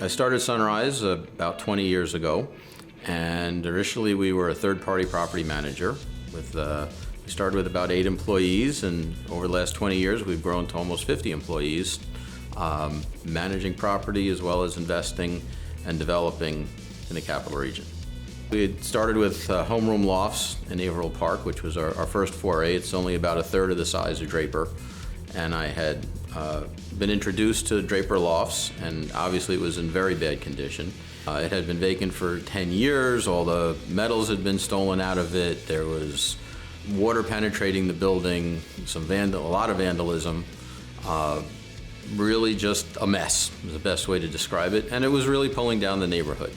I started Sunrise about 20 years ago, and initially we were a third-party property manager. We started with about 8 employees, and over the last 20 years we've grown to almost 50 employees, managing property as well as investing and developing in the capital region. We had started with homeroom Lofts in Averill Park, which was our first foray. It's only about a third of the size of Draper, and I had been introduced to Draper Lofts, and obviously it was in very bad condition. It had been vacant for 10 years, all the metals had been stolen out of it, there was water penetrating the building, a lot of vandalism, really just a mess is the best way to describe it, and it was really pulling down the neighborhood.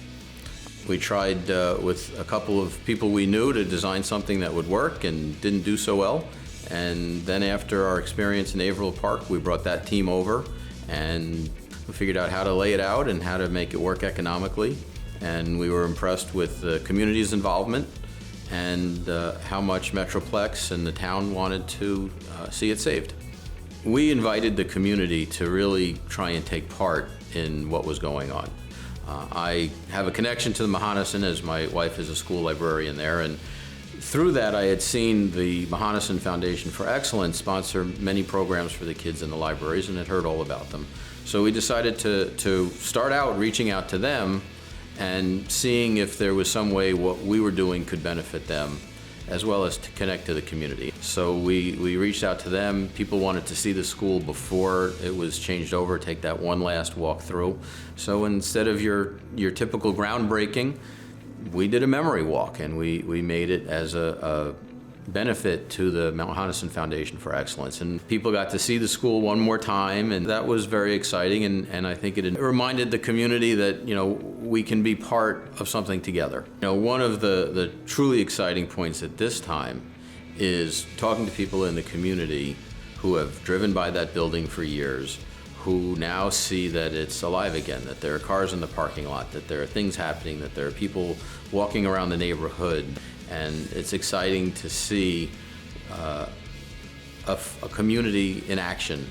We tried with a couple of people we knew to design something that would work and didn't do so well. And then after our experience in Averill Park, we brought that team over and we figured out how to lay it out and how to make it work economically. And we were impressed with the community's involvement and how much Metroplex and the town wanted to see it saved. We invited the community to really try and take part in what was going on. I have a connection to the Mahonison as my wife is a school librarian there, and through that I had seen the Mahonison Foundation for Excellence sponsor many programs for the kids in the libraries and had heard all about them. So we decided to start out reaching out to them and seeing if there was some way what we were doing could benefit them, as well as to connect to the community. So we reached out to them. People wanted to see the school before it was changed over, take that one last walk through. So instead of your typical groundbreaking, we did a memory walk, and we made it as a benefit to the Mahonison Foundation for Excellence. And people got to see the school one more time, and that was very exciting, and I think it reminded the community that, we can be part of something together. One of the truly exciting points at this time is talking to people in the community who have driven by that building for years, who now see that it's alive again, that there are cars in the parking lot, that there are things happening, that there are people walking around the neighborhood. And it's exciting to see a community in action.